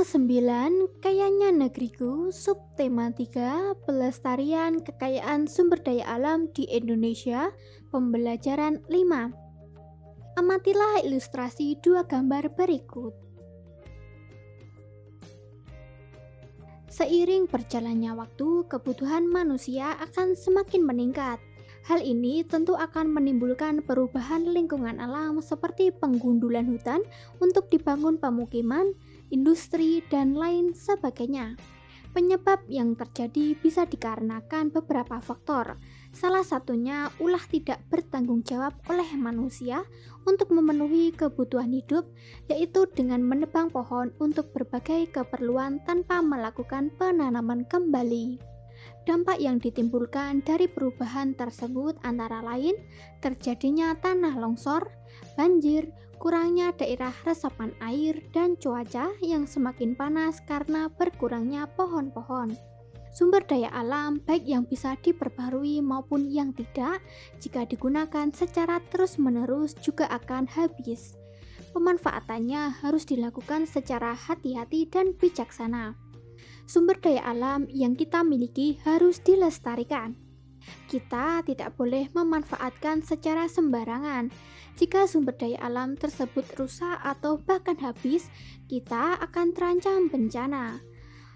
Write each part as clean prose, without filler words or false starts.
Tema 9, Kayanya Negeriku, Subtema 3, Pelestarian Kekayaan Sumber Daya Alam di Indonesia, Pembelajaran 5. Amatilah ilustrasi dua gambar berikut. Seiring berjalannya waktu, kebutuhan manusia akan semakin meningkat. Hal ini tentu akan menimbulkan perubahan lingkungan alam seperti penggundulan hutan untuk dibangun pemukiman, industri, dan lain sebagainya. Penyebab yang terjadi bisa dikarenakan beberapa faktor. Salah satunya ulah tidak bertanggung jawab oleh manusia untuk memenuhi kebutuhan hidup, yaitu dengan menebang pohon untuk berbagai keperluan tanpa melakukan penanaman kembali. Dampak yang ditimbulkan dari perubahan tersebut antara lain terjadinya tanah longsor, banjir, kurangnya daerah resapan air, dan cuaca yang semakin panas karena berkurangnya pohon-pohon. Sumber daya alam baik yang bisa diperbarui maupun yang tidak, jika digunakan secara terus-menerus juga akan habis. Pemanfaatannya harus dilakukan secara hati-hati dan bijaksana. Sumber daya alam yang kita miliki harus dilestarikan. Kita tidak boleh memanfaatkan secara sembarangan. Jika sumber daya alam tersebut rusak atau bahkan habis, kita akan terancam bencana.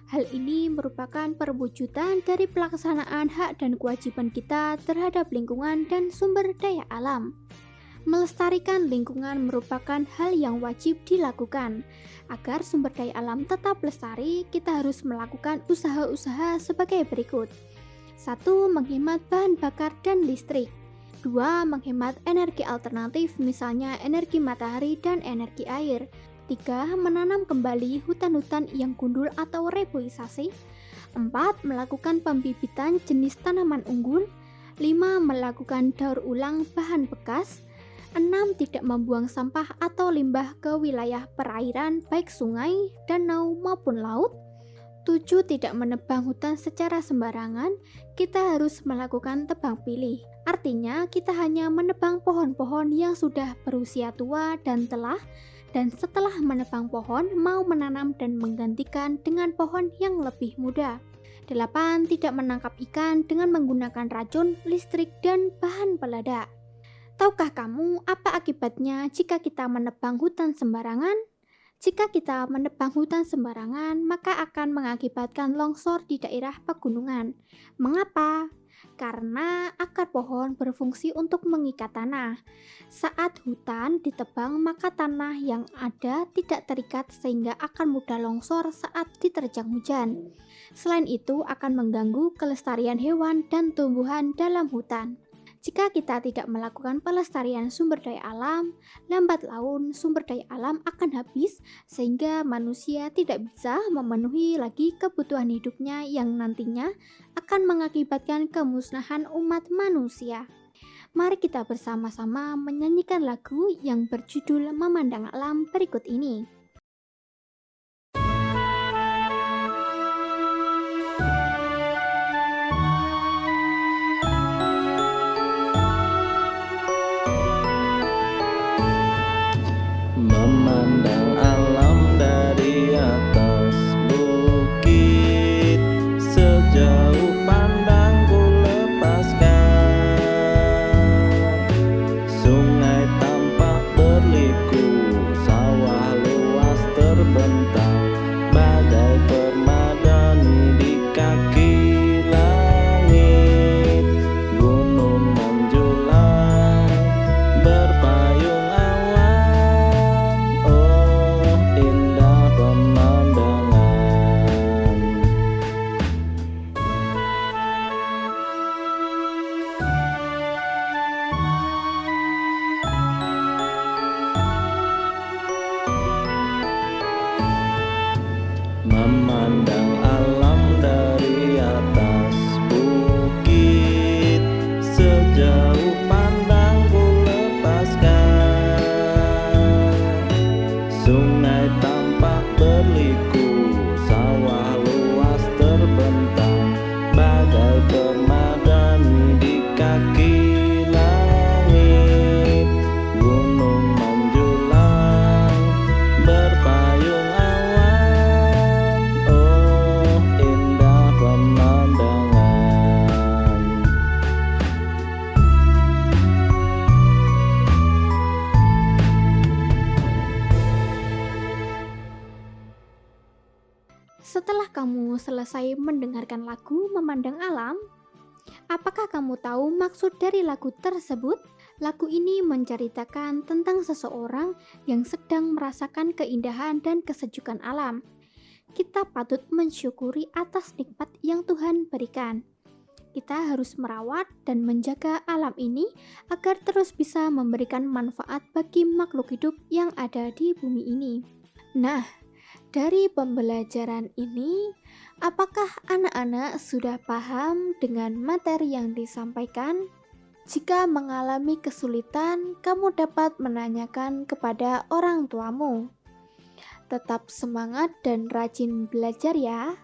Hal ini merupakan perwujudan dari pelaksanaan hak dan kewajiban kita terhadap lingkungan dan sumber daya alam. Melestarikan lingkungan merupakan hal yang wajib dilakukan. Agar sumber daya alam tetap lestari, kita harus melakukan usaha-usaha sebagai berikut. 1. Menghemat bahan bakar dan listrik. 2. Menghemat energi alternatif, misalnya energi matahari dan energi air. 3. Menanam kembali hutan-hutan yang gundul atau reboisasi. 4. Melakukan pembibitan jenis tanaman unggul. 5. Melakukan daur ulang bahan bekas. 6. Tidak membuang sampah atau limbah ke wilayah perairan baik sungai, danau maupun laut. 7. Tidak menebang hutan secara sembarangan. Kita harus melakukan tebang pilih. Artinya kita hanya menebang pohon-pohon yang sudah berusia tua dan telah, dan setelah menebang pohon mau menanam dan menggantikan dengan pohon yang lebih muda. 8. Tidak menangkap ikan dengan menggunakan racun, listrik, dan bahan peledak. Tahukah kamu apa akibatnya jika kita menebang hutan sembarangan? Jika kita menebang hutan sembarangan, maka akan mengakibatkan longsor di daerah pegunungan. Mengapa? Karena akar pohon berfungsi untuk mengikat tanah. Saat hutan ditebang, maka tanah yang ada tidak terikat sehingga akan mudah longsor saat diterjang hujan. Selain itu, akan mengganggu kelestarian hewan dan tumbuhan dalam hutan. Jika kita tidak melakukan pelestarian sumber daya alam, lambat laun sumber daya alam akan habis sehingga manusia tidak bisa memenuhi lagi kebutuhan hidupnya yang nantinya akan mengakibatkan kemusnahan umat manusia. Mari kita bersama-sama menyanyikan lagu yang berjudul Memandang Alam berikut ini. Memandang alam dari atas bukit, sejauh pandangku lepaskan. Sungai tampak berliku, sawah luas kamu selesai mendengarkan lagu Memandang Alam? Apakah kamu tahu maksud dari lagu tersebut? Lagu ini menceritakan tentang seseorang yang sedang merasakan keindahan dan kesejukan alam. Kita patut mensyukuri atas nikmat yang Tuhan berikan. Kita harus merawat dan menjaga alam ini agar terus bisa memberikan manfaat bagi makhluk hidup yang ada di bumi ini. Nah, dari pembelajaran ini, apakah anak-anak sudah paham dengan materi yang disampaikan? Jika mengalami kesulitan, kamu dapat menanyakan kepada orang tuamu. Tetap semangat dan rajin belajar ya.